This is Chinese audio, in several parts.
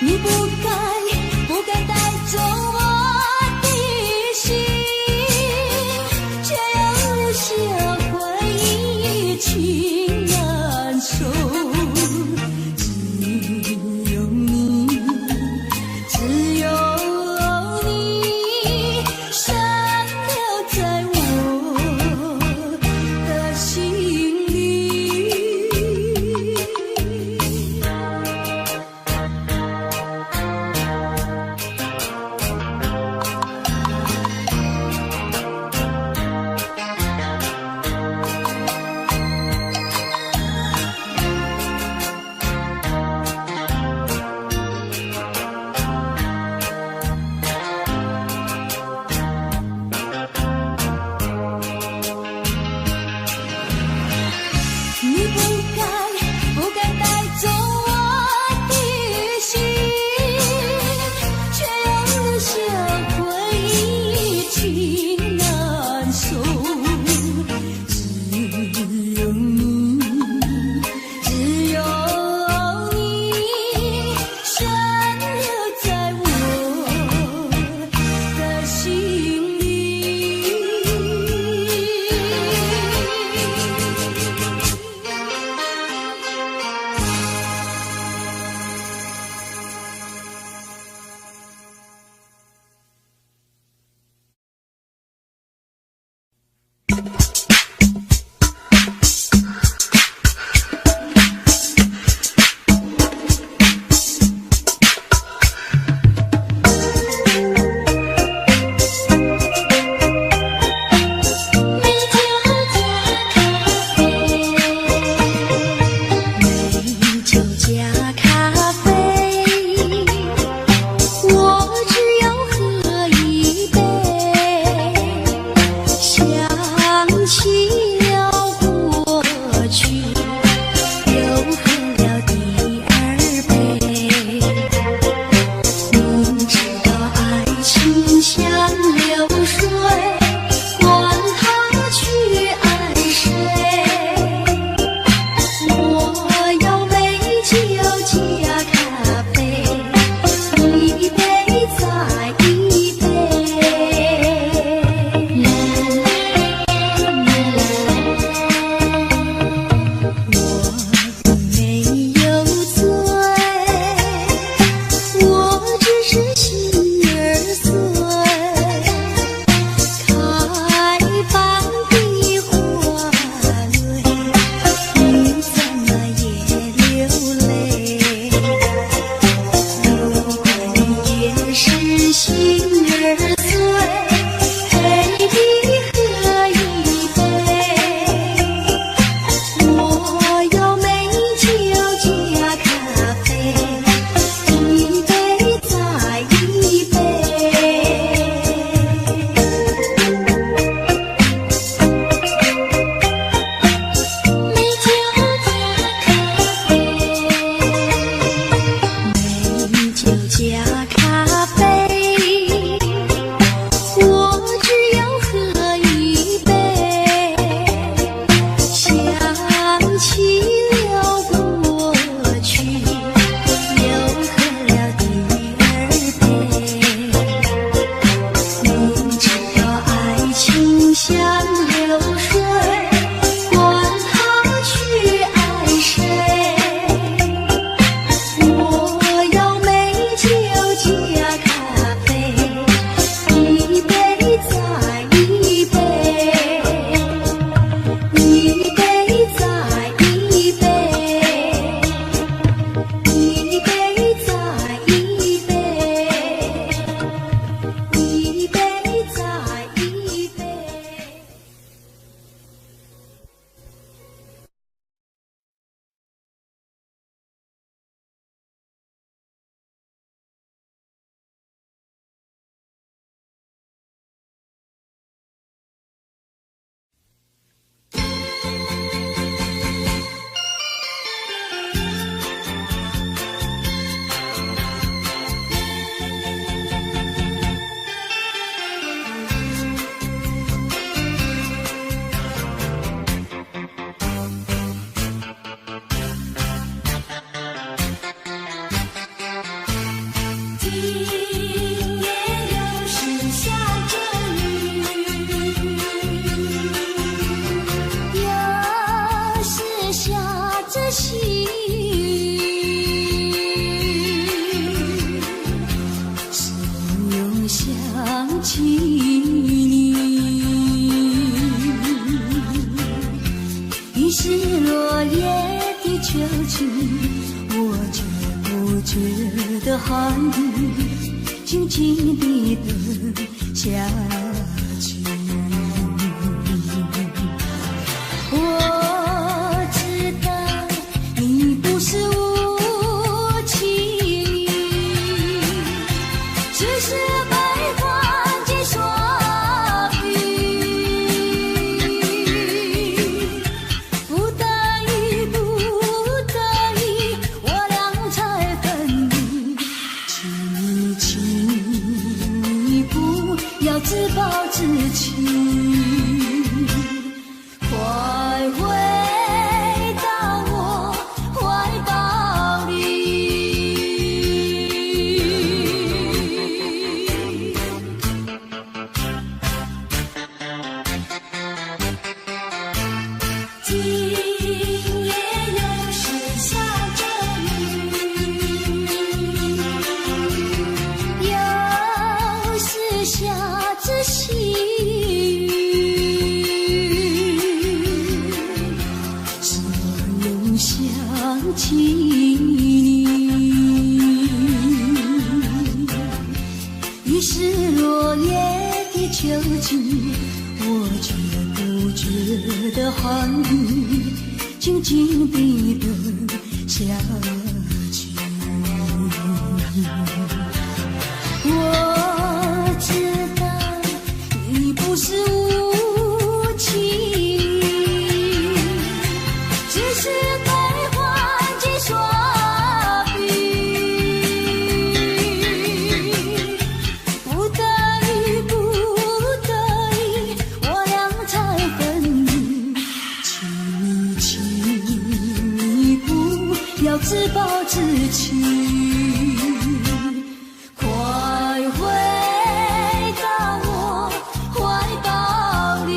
你不该带走我的心，却又留下回忆情难收。只有你，只有你，深留在我的心里。你不该带走我的心，却又留下回忆情难收。只有你，只有你，深留在我的心里。我要美酒觉的寒雨静静地等下去。我知道你不是无情，只是被环境所逼。不得已，不得已，我俩才分离。请你不要自暴自弃。快回到我怀抱里。今夜又是下着雨，又是下着细雨。想起你，于是落叶的秋季，我却不觉得寒雨静静地等下去。我知道你不是无情，只是所逼。不得已，不得已，我俩才分离。请你不要自暴自弃。快回到我怀抱里。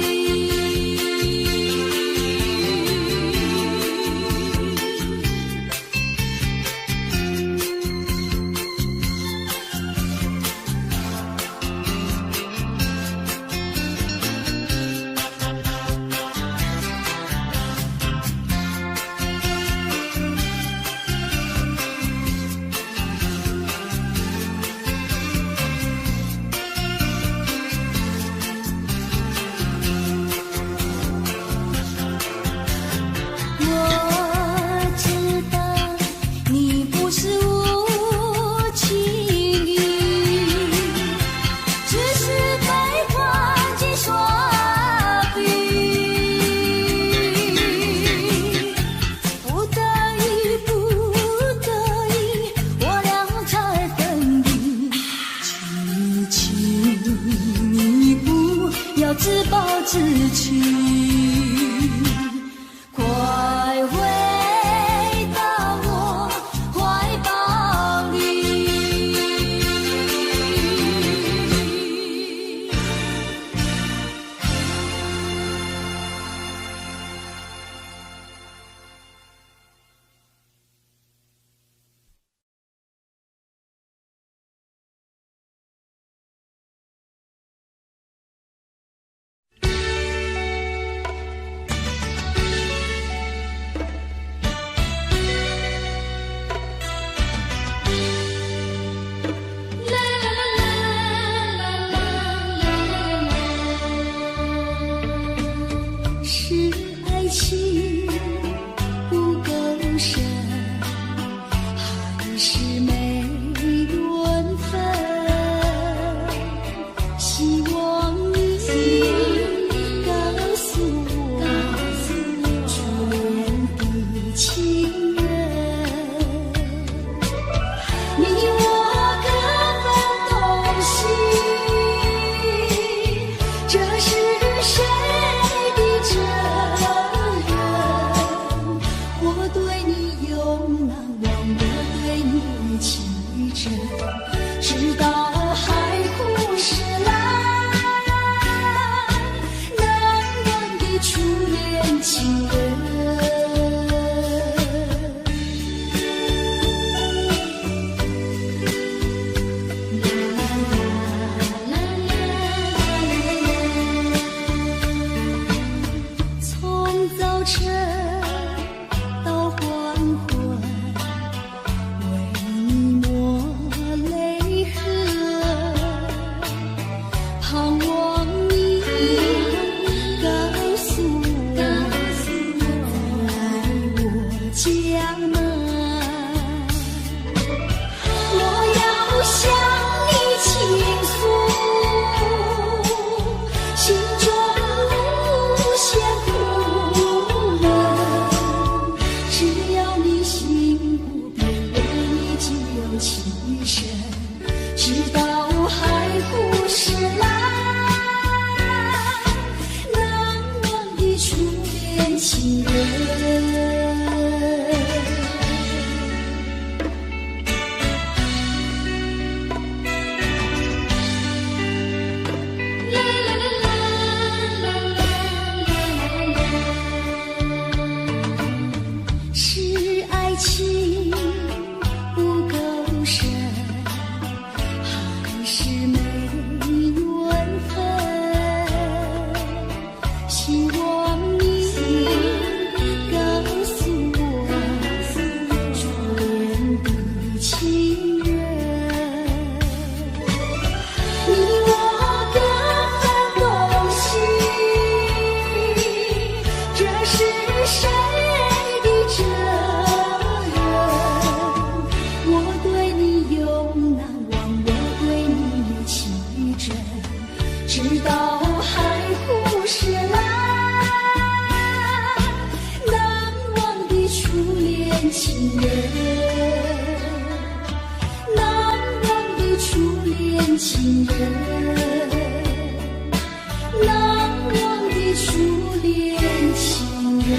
自暴自弃。快回到我怀抱里。是爱情不够深，还是没缘分？希望你告诉我，初恋的情人，你我各分东西，这是谁？直到海枯石烂，难忘的初恋情人。从早晨到黄昏，为你身，直到海枯石烂，难忘的初恋情人。是爱情不够深，还是没缘分？希望你告诉我初恋的情人，你我各分东西，这是谁的责任？我对你有难忘，我对你有情真，直到海枯石烂，难忘的初恋情人，难忘的初恋情人，难忘的初恋情人。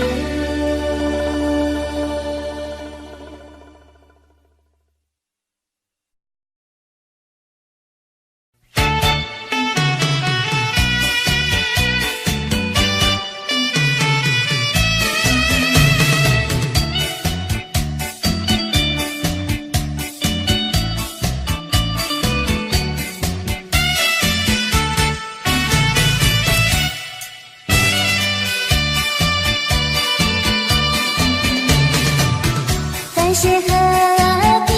在些河边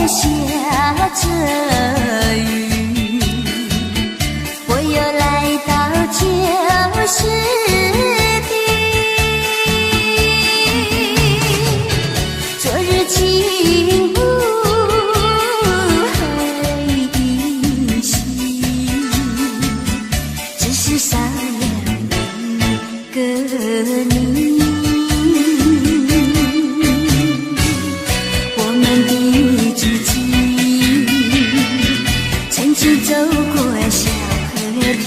下着雨，我又来到旧时地。昨日情不还依稀，只是少了一个你。走过小河堤，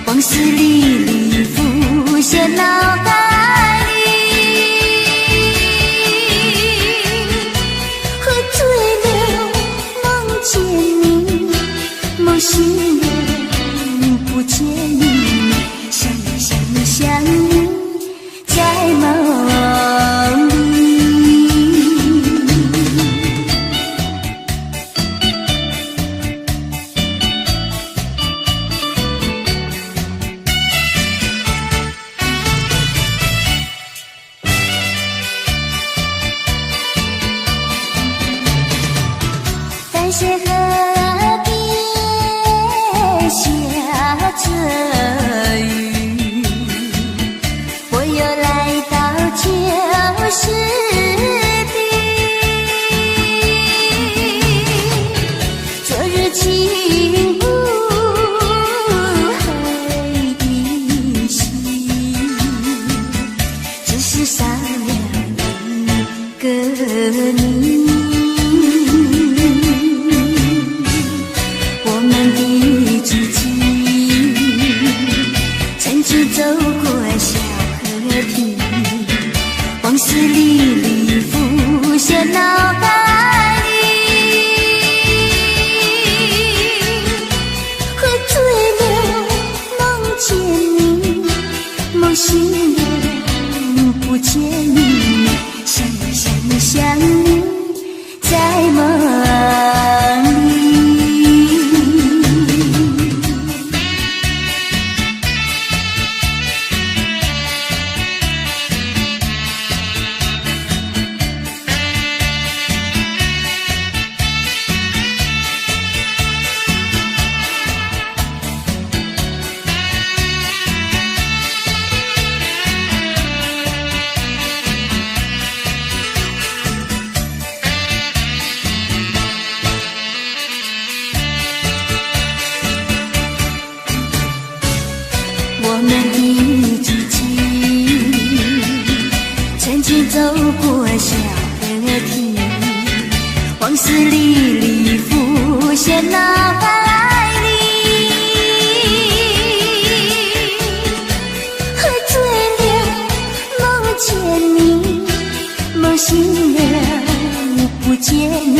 往事历历浮现脑海里，喝醉了梦见你，梦醒了不见你，想你在梦里。在些河边下着雨，我又来到旧时地。昨日情不还依稀，只是少了一个你。走过小河堤，往事历历浮现脑海里，喝醉了梦见你，梦醒了不见你，想你在梦里。我们的知己曾经走过小河堤，往事历历浮现脑海里，醉了梦见你，梦醒了不见你，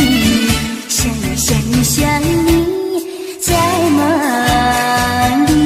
想呀想呀想你在梦里。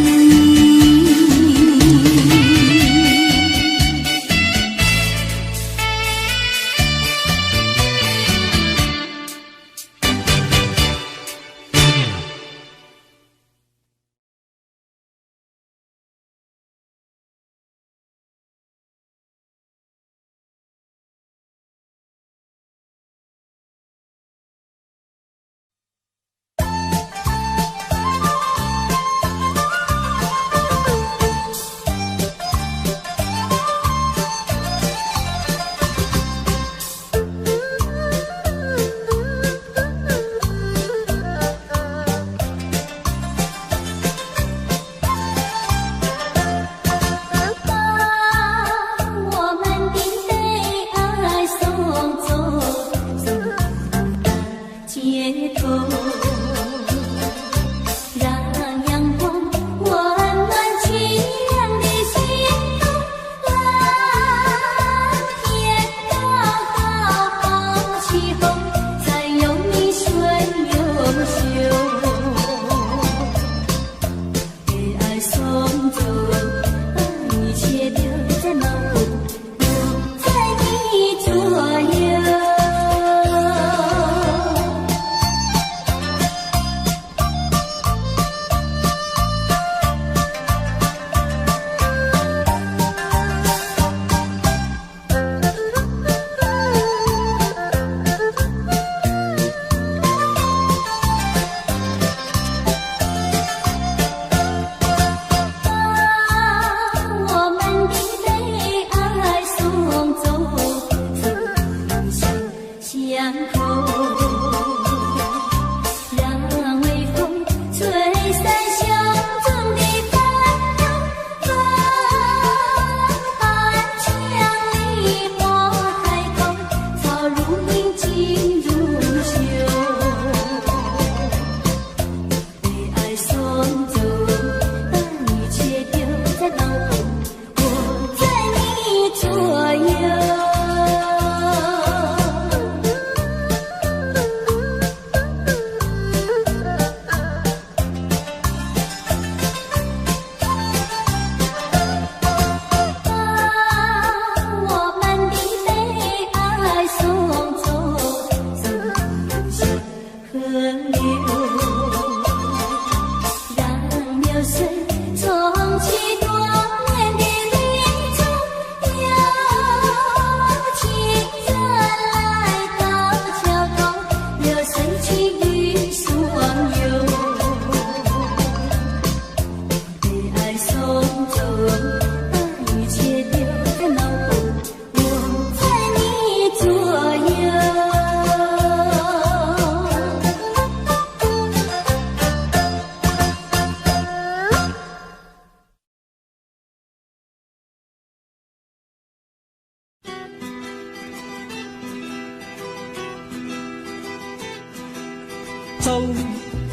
走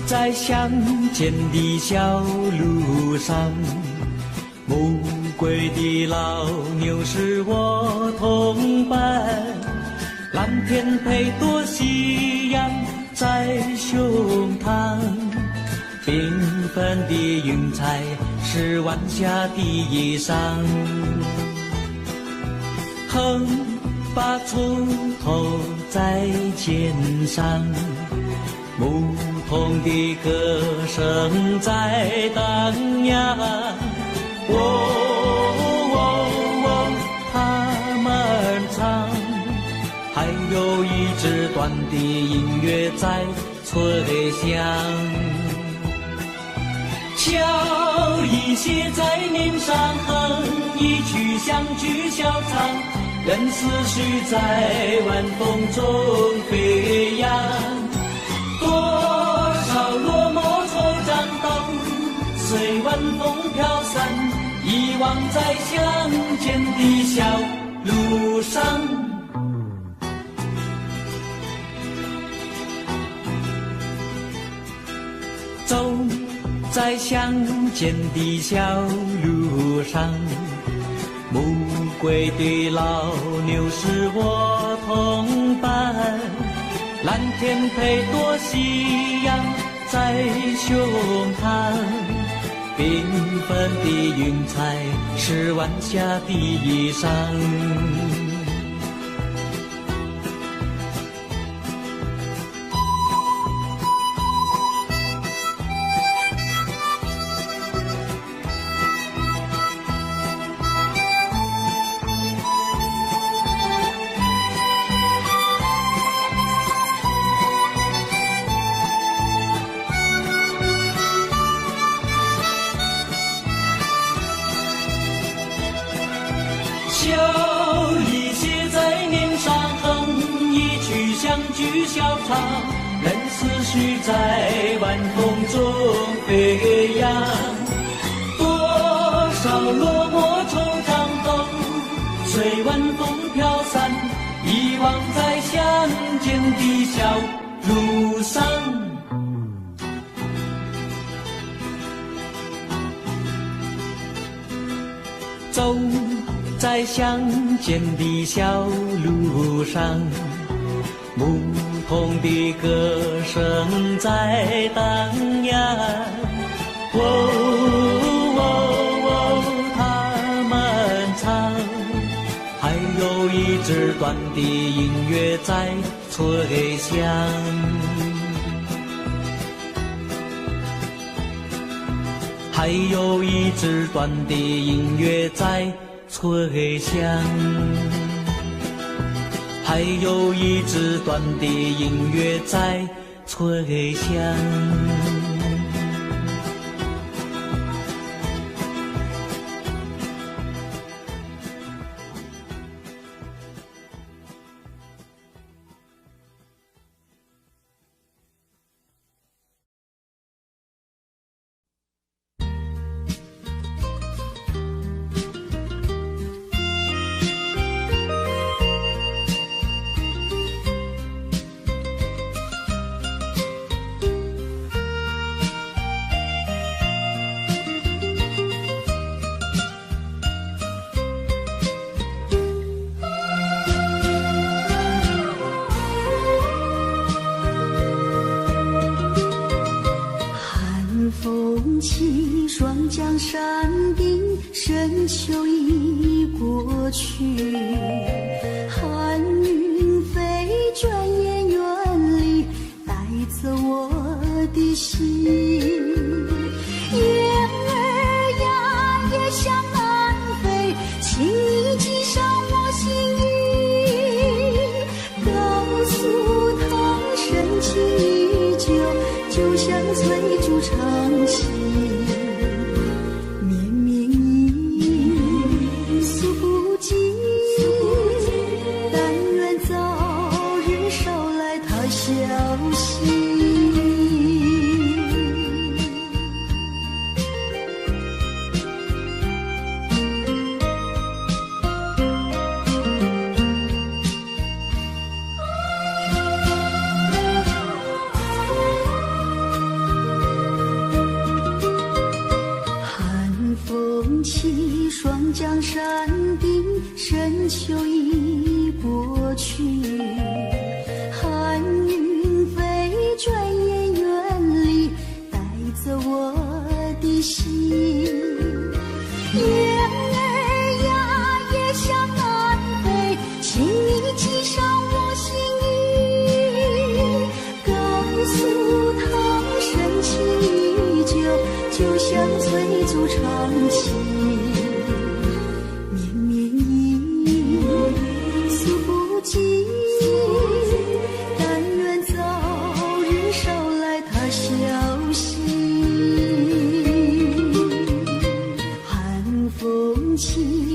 在乡间的小路上，暮归的老牛是我同伴，蓝天配朵夕阳在胸膛，缤纷的云彩是晚霞的衣裳，横把锄头在肩上，牧童的歌声在荡漾，他们唱，还有一支短的音乐在吹响，笑意写在脸上，哼一曲乡居小唱，任思绪在晚风中飞扬。多少落寞惆怅都随晚风飘散，遗忘在乡间的小路上。在相见的小路上，暮归的老牛是我同伴，蓝天配朵夕阳在胸膛，缤纷的云彩是晚霞的衣裳。笑意写在脸上，哼一曲相聚笑唱，任思绪在晚风中飞扬。多少落寞惆怅都随晚风飘散，遗忘在相见的小路上。走在相见的小路上，牧童的歌声在荡漾。哦哦哦，他们唱，还有一支短的音乐在吹响。还有一支短的音乐在吹响，还有一支短的音乐在吹响。起，霜降山顶，深秋已过去。寒云飞，转眼远离，带走我的心。雁儿呀，也向南飞，请你系上我心语，告诉他深情依旧，就像翠竹长青。起，霜降山顶，深秋已过去。寒云飞，转眼远离，带走我的心。雁儿呀，也向南飞，请你系上我心语，告诉他深情依旧，就像翠竹长青。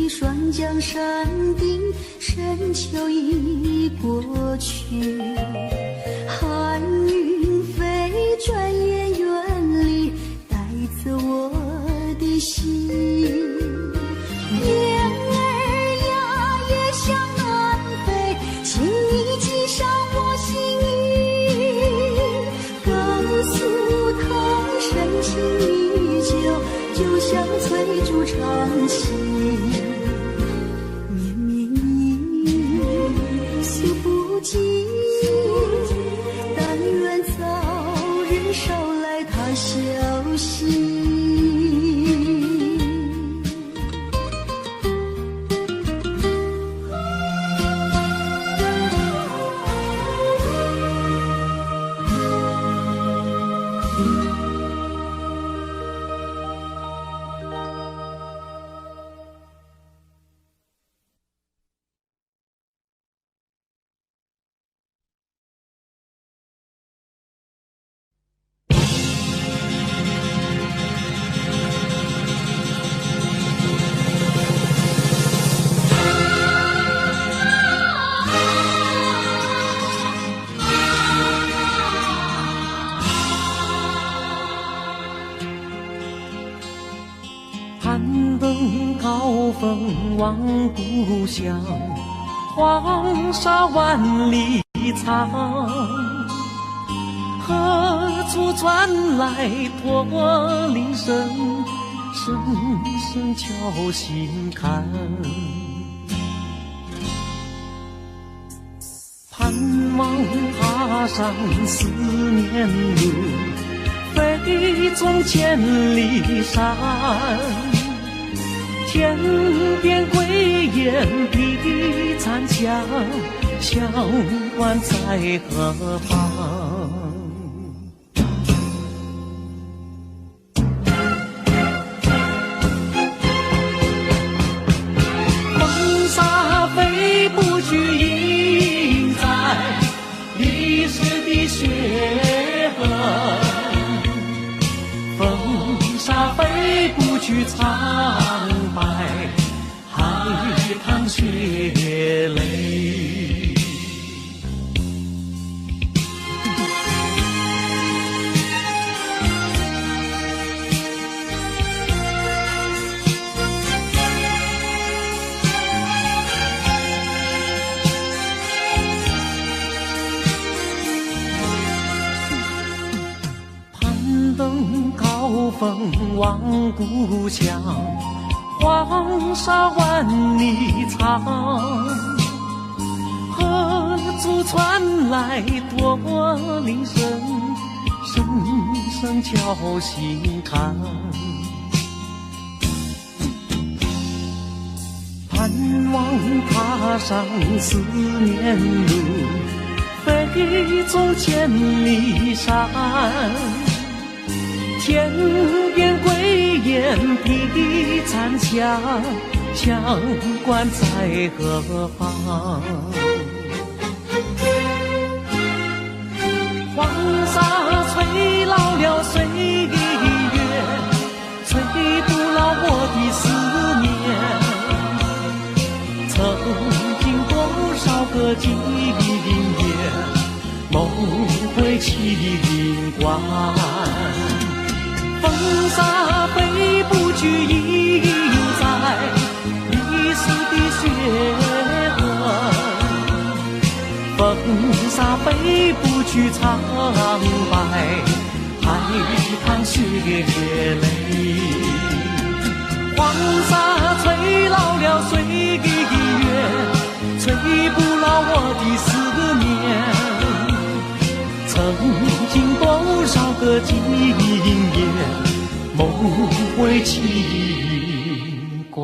霜降山顶，深秋已过去。寒云飞，转眼远离，带走我的心。长情，绵绵意诉不尽，但愿早日捎来他消息。攀登高峰望故乡，黄沙万里长。何处传来驼铃声，声声敲心坎。盼望踏上思念路，飞纵千里山。天边归雁披残墙，相关在何方？风沙飞不去，印在历史的血痕。风沙飞不去，苍白海棠血泪。攀登高峰望故乡，黄沙万里长。何处传来驼铃声，声声敲心坎。盼望踏上思念路，飞纵千里山。天边归雁披残墙，相关在何方？黄沙吹老了岁月，吹不老我的思念。曾经多少个今夜，梦回秦关。风沙飞不去，印在历史的血痕。风沙飞不去，苍白海棠血泪。黄沙吹老了岁月，吹不老我的思念。曾经多少个今夜，梦回秦关。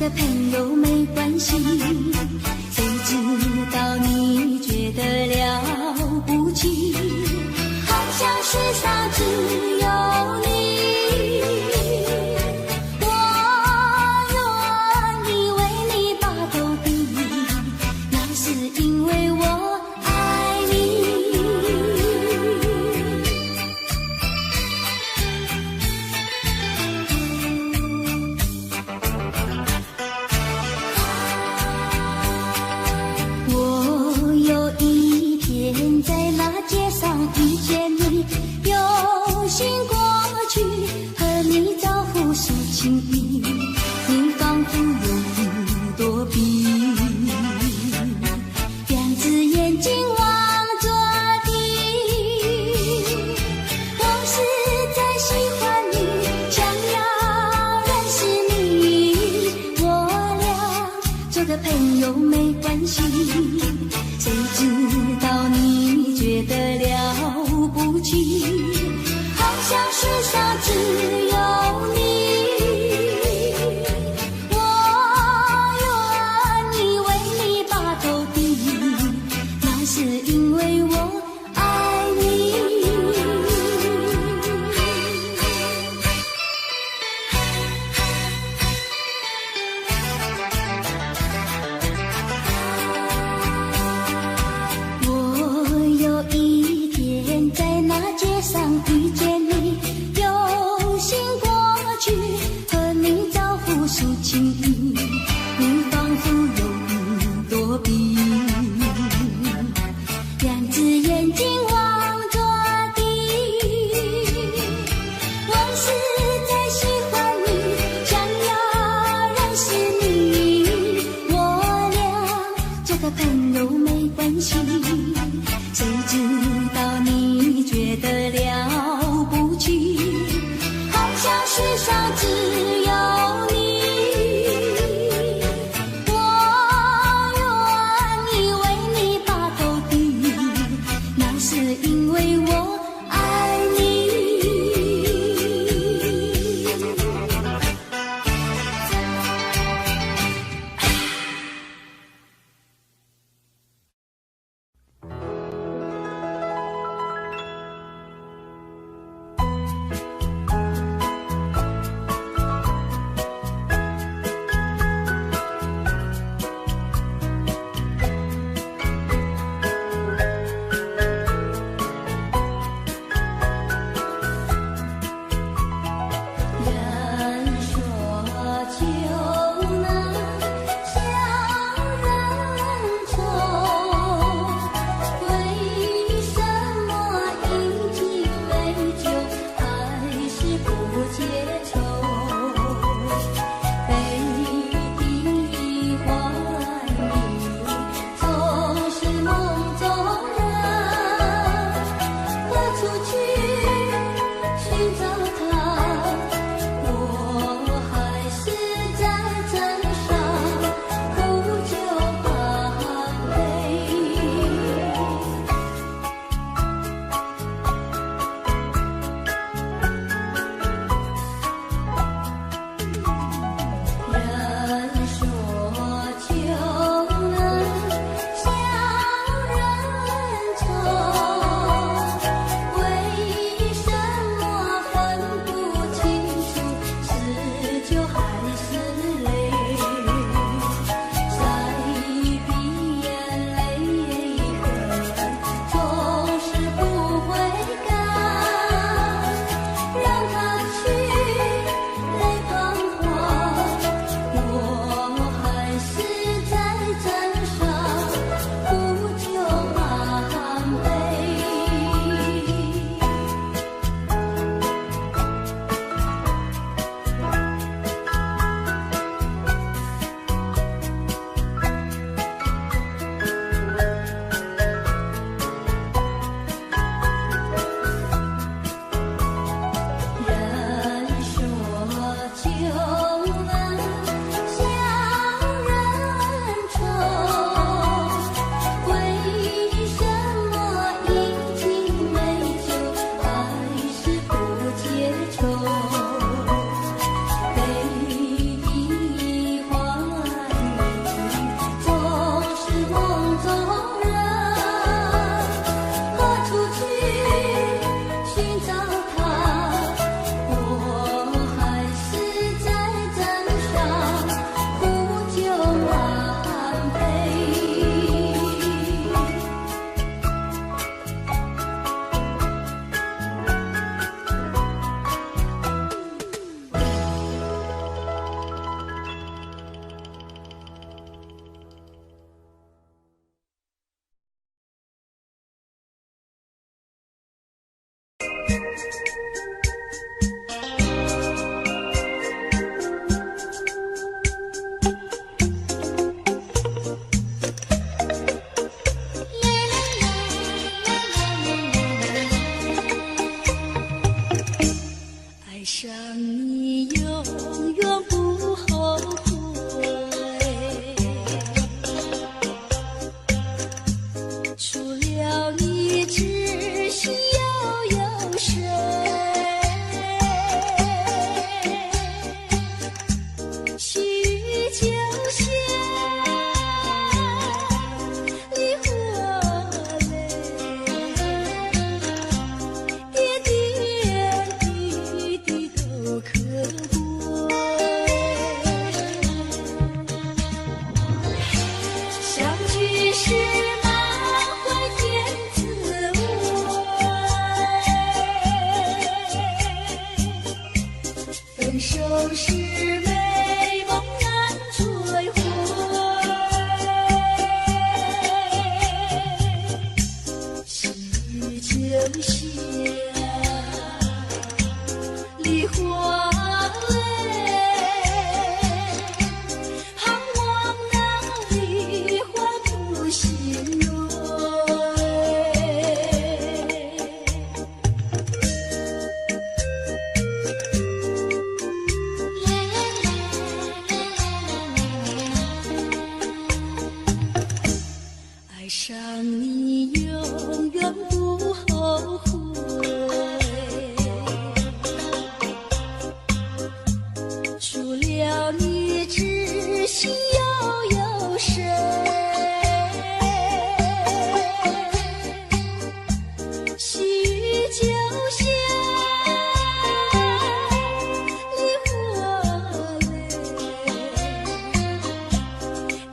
朋友没关系，谁知道你觉得了不起，好像世上只有你。我愿意为你把头低，那是因为我爱你。我有一天在那街上遇见你，有心过去和你招呼诉情意，你仿佛有一朵笔，两只眼睛望着地。我实在喜欢你，想要认识你，我俩做个朋友没关系。谁知道你觉得了不起，好像世上只有你。我愿意为你把头低，那是因为我爱你。我有一天在那街上遇见你，有心过去和你招呼诉情意，你仿佛有一朵笔，两只眼睛望着地。我实在喜欢你，想要认识你，我俩做个朋友没关系。谁知道你觉得了不起，好像世上只有你。我愿意为你把头低，那是因为我爱你。爱上你永远不后悔，除了你知心又有谁？细雨就像梨花泪，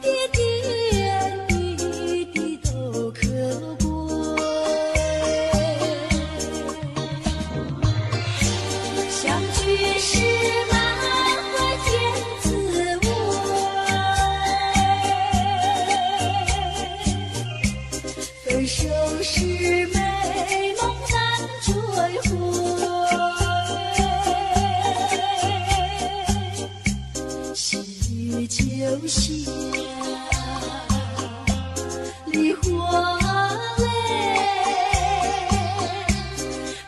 点点滴滴都可贵。相聚时满怀甜滋味，分手时美梦难追回。细雨就像梨花泪，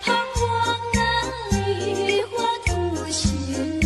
盼望那梨花吐心蕊。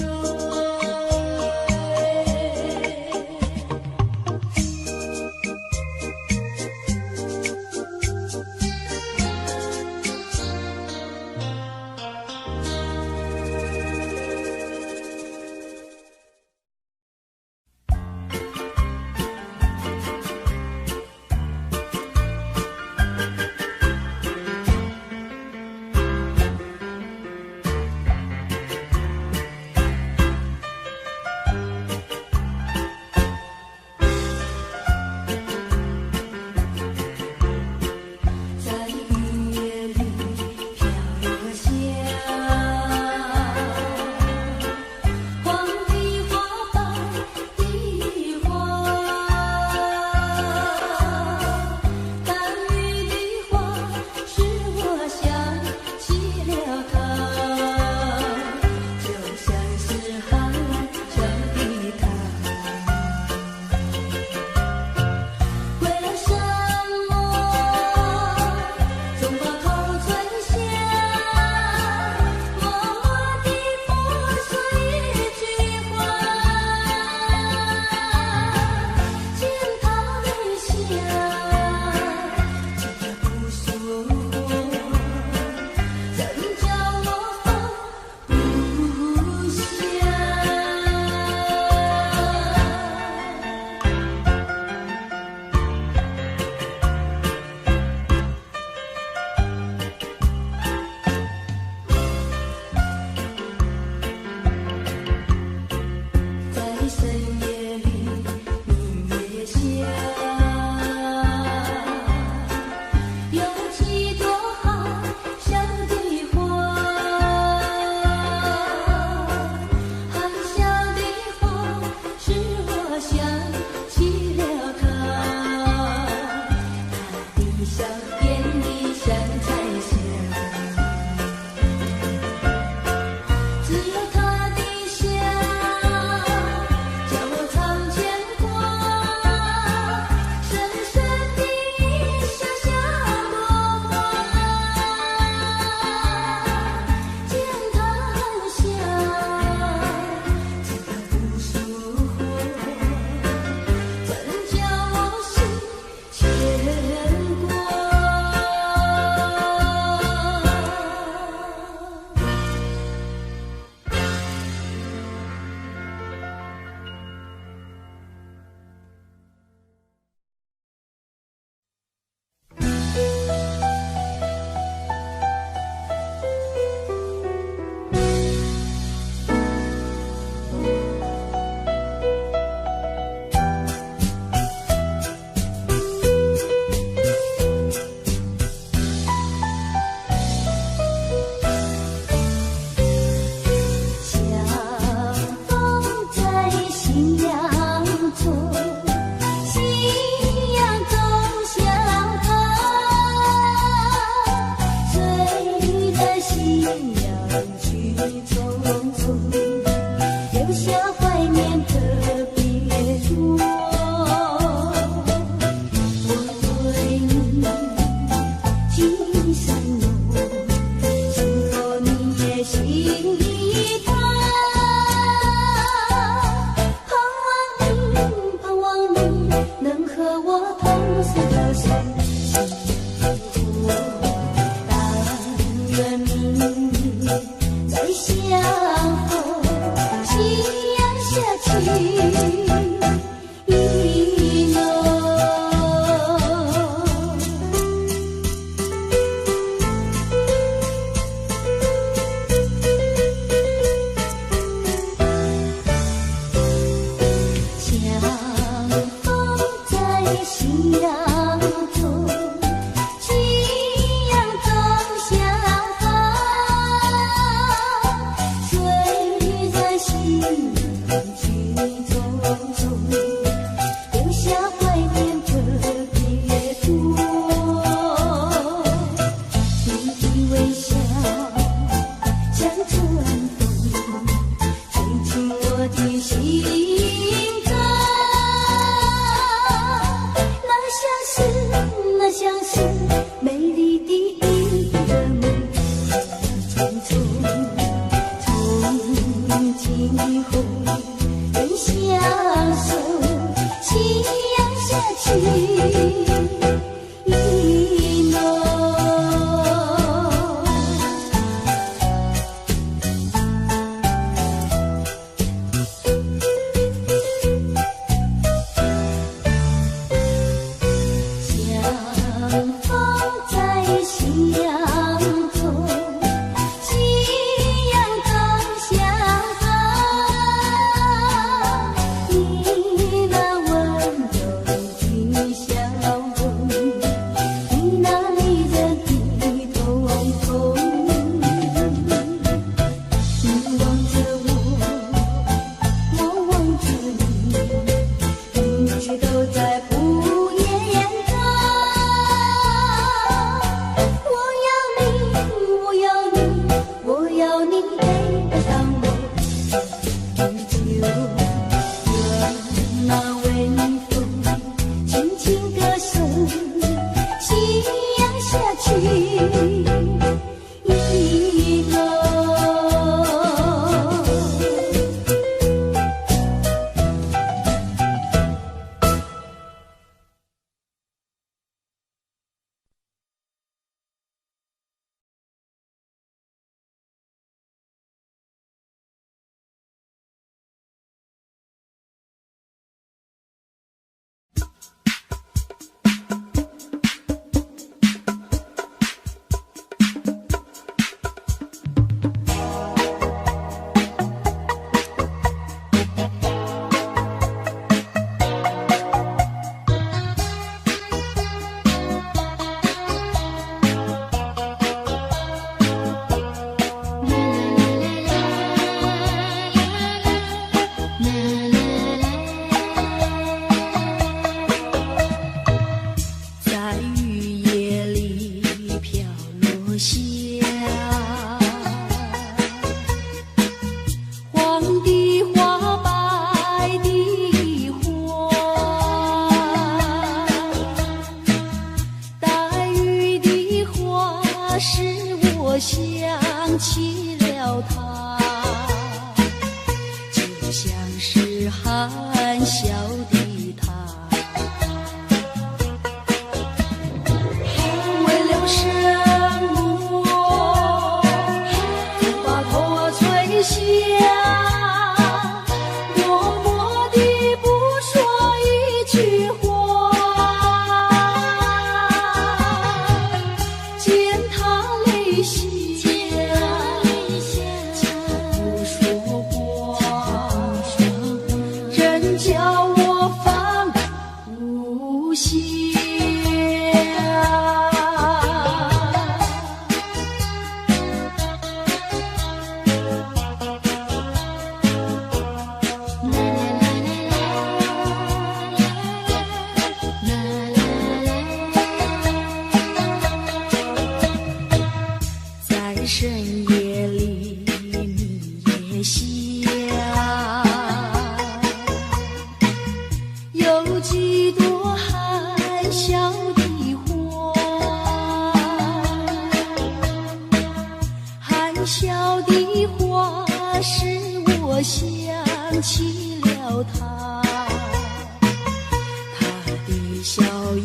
有几朵海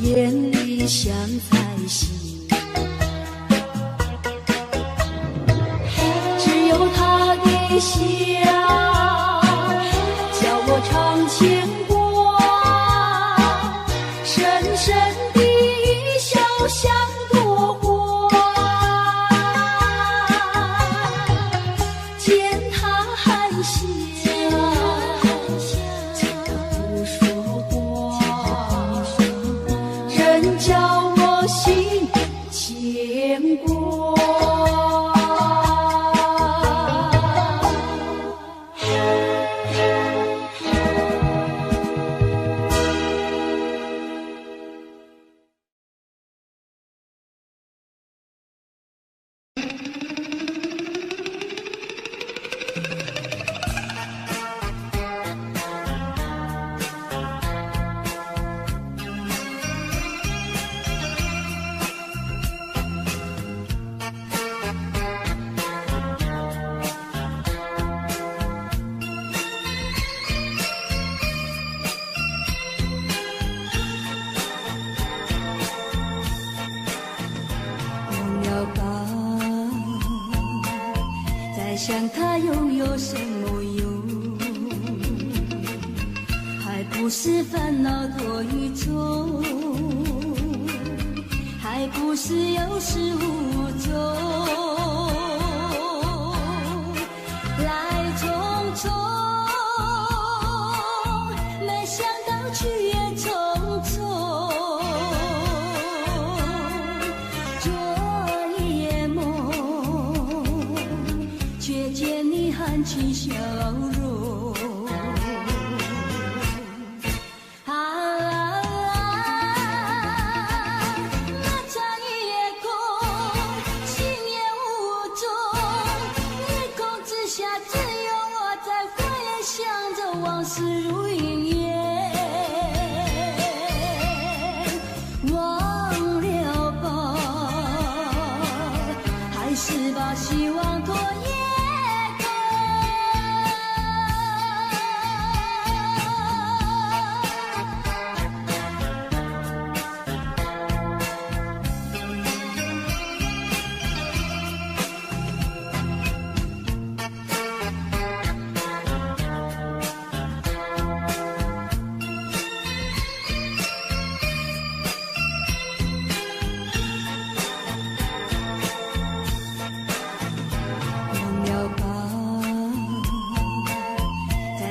眼里像彩星，只有他的笑叫我常牵挂，深深的笑像朵花，见他含笑，见他不说话，仍叫我心牵挂。想他又有什么用？还不是烦恼多一种，还不是有始无终，来匆匆，没想到去也匆匆。含起笑容，那场夜空，心也无踪，夜空之下只有我在花园想着往事如云烟，忘了吧，还是把希望拖延。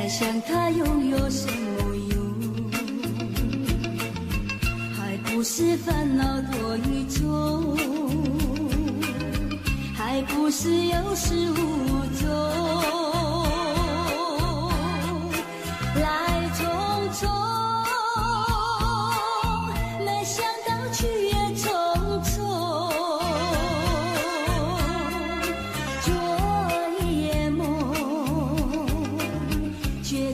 想他又有什么用？还不是烦恼多一种，还不是有始无终，来匆匆，没想到去也匆匆。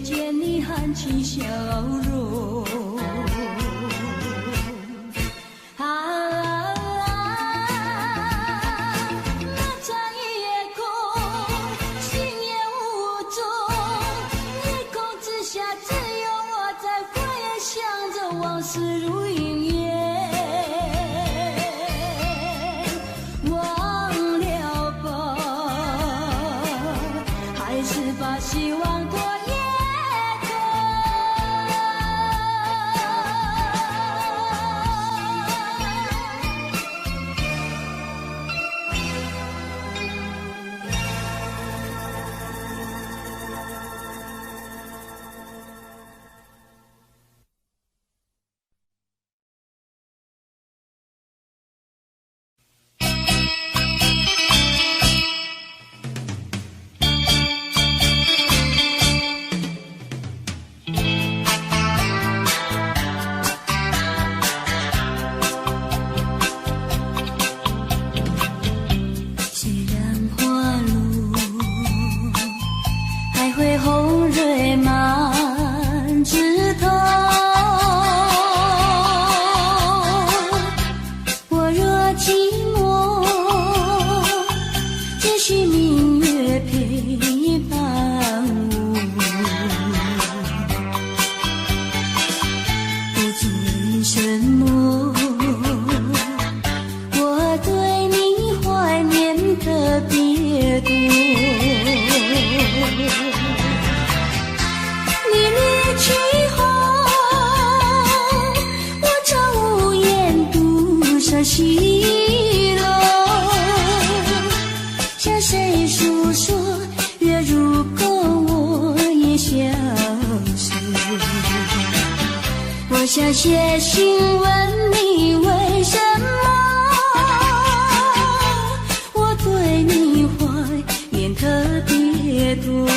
见你含起笑容，那场夜空，心也多。你离去后，我常无言独上西楼，向谁诉说？月如钩，我也相守。我想写信问你为什么我对你怀念特别多。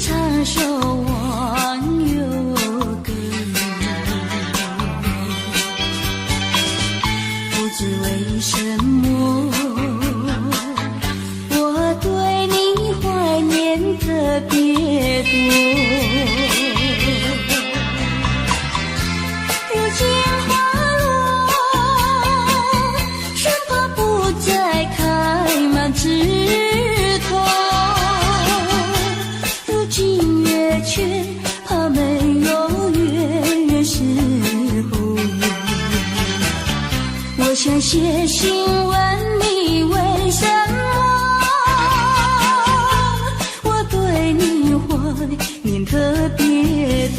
唱首忘忧歌，不知为什么我对你怀念特别多。如今花落，生怕不再开满枝头，却怕没有月圆时候。我想写信问你为什么我对你怀念特别多。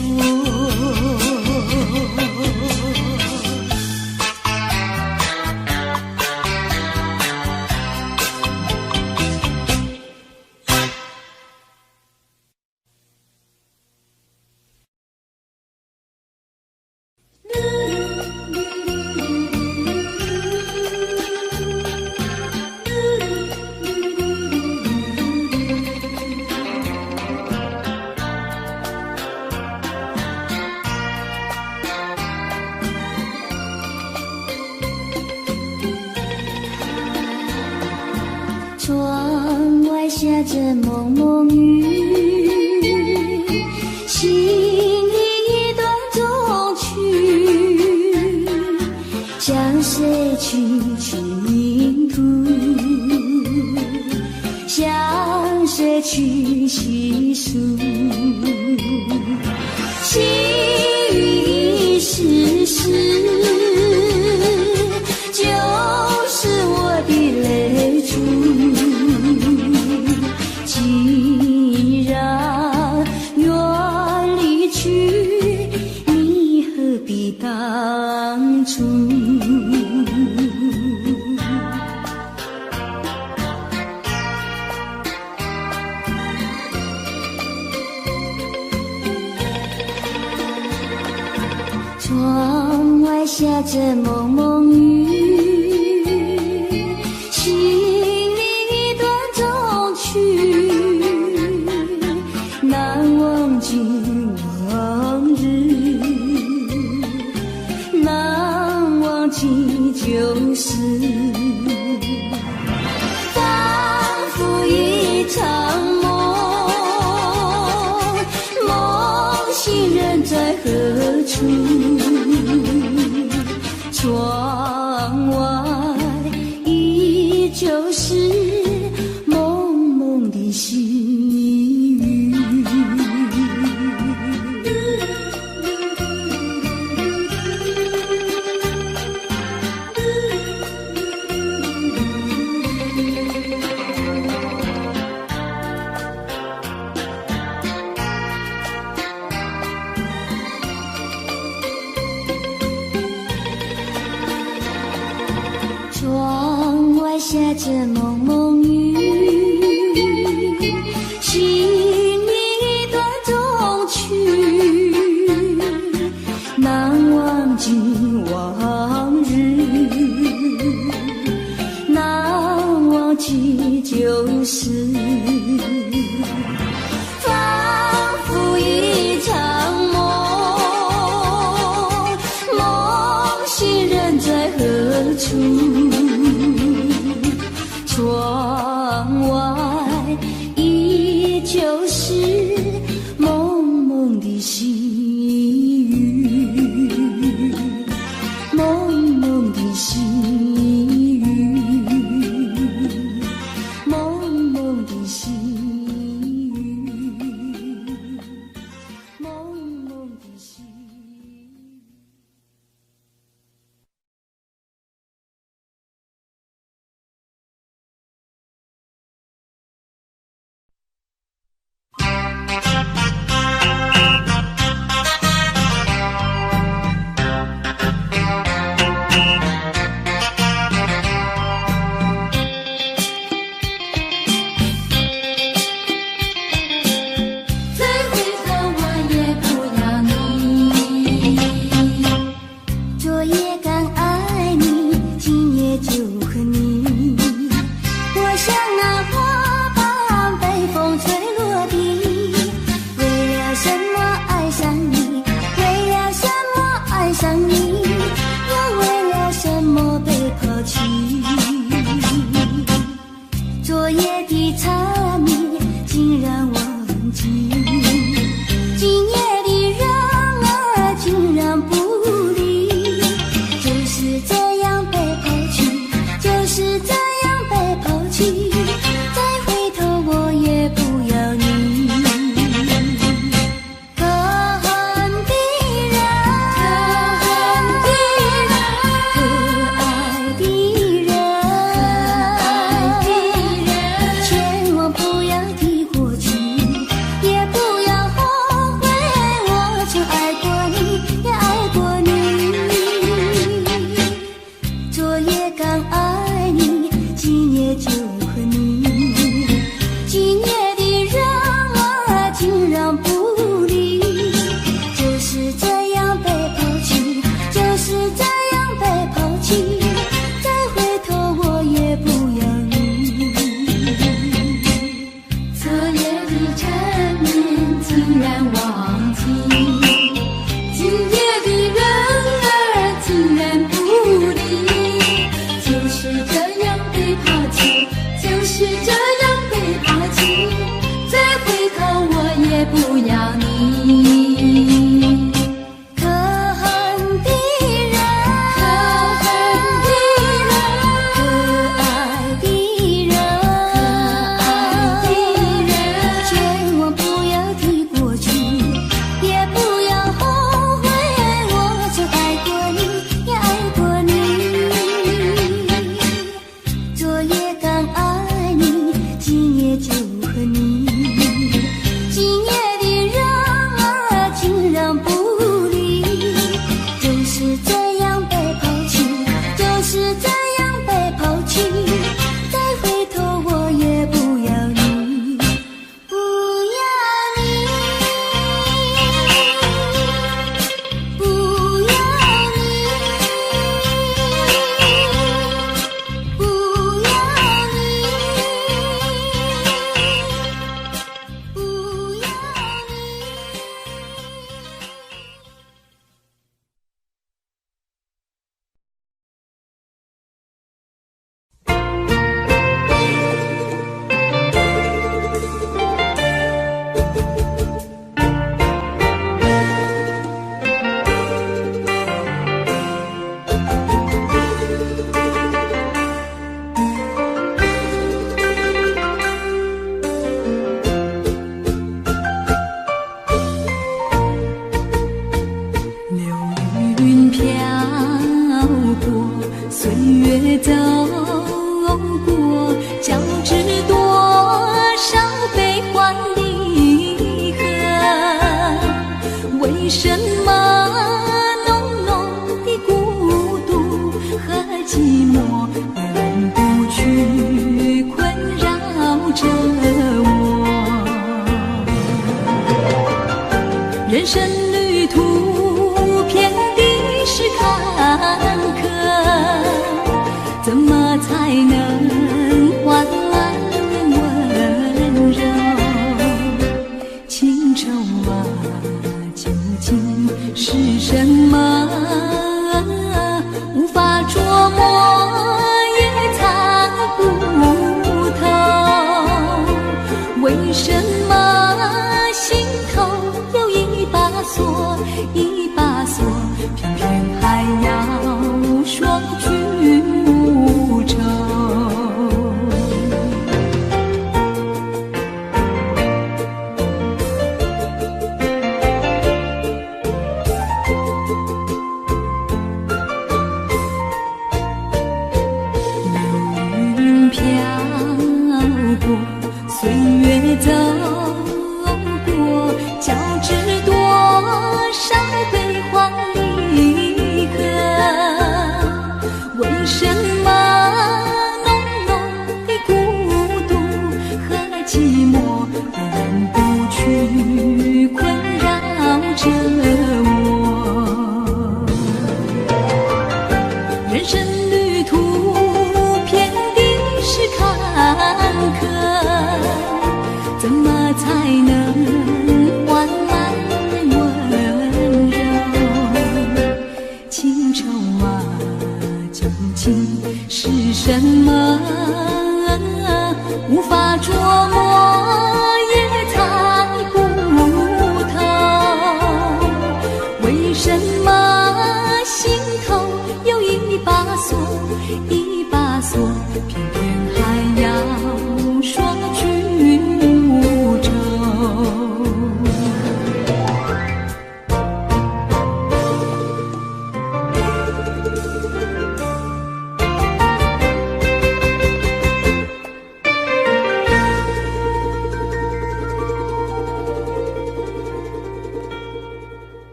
窗外下着蒙蒙雨，心里一段衷曲，向谁去倾吐，向谁去倾诉，细雨丝丝，就是我的泪珠。既然愿离去，你何必当初？窗外下着蒙蒙雨，心里一段衷曲，难忘记往日，难忘记旧事，仿佛一场梦，梦醒人在何处？窗外依旧是蒙蒙的细雨。窗外下着蒙蒙雨，心里一段衷曲，难忘记往日，难忘记旧事，仿佛一场梦，梦醒人在然忘记。今夜的人儿竟然不理，就是这样被抛弃，就是这样被抛弃，再回头我也不要你。可恨的人，可恨的人，可爱的人，可爱的人，千万不要提过去，也不要后悔，我曾爱过你，也爱过你。昨夜刚爱你，今夜就恨你。今夜的人儿竟然不理，就是这样被抛弃，就是这样被抛弃。再回头我也不要你，不要你，不要你，不要你，不要你。流云飘过，岁月走过，交织多少悲欢离合？为什么浓浓的孤独和寂寞永不去困扰着我？人生旅途遍地是坎坷，怎么才能换来温柔？情愁啊，究竟是什么？无法捉摸，也猜不透。为什么心头有一把锁，一把锁，偏偏还要双居无愁？流云飘过，岁月走过，交织多少悲欢离合？为什么浓浓的孤独和寂寞永不去困扰着我？人生旅途遍地是坎坷，怎么才能换来温柔？情愁啊，究竟是什么？无法捉摸，也猜不透。为什么心头有一把锁，一把锁，偏偏还要双居无愁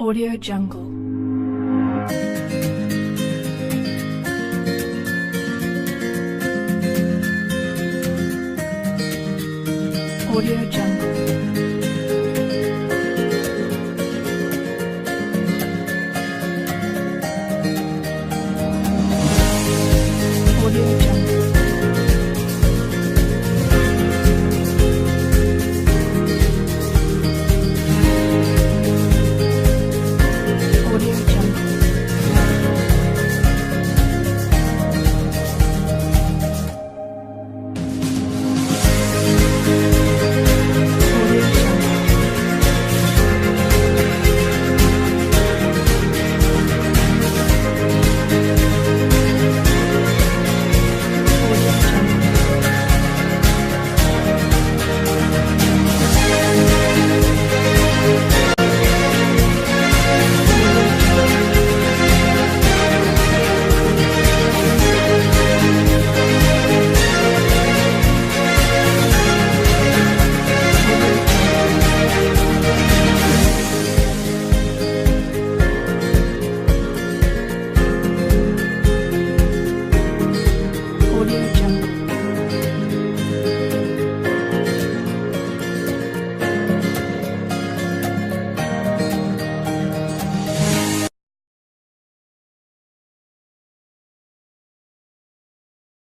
？Audio Jungle. Audio Jungle.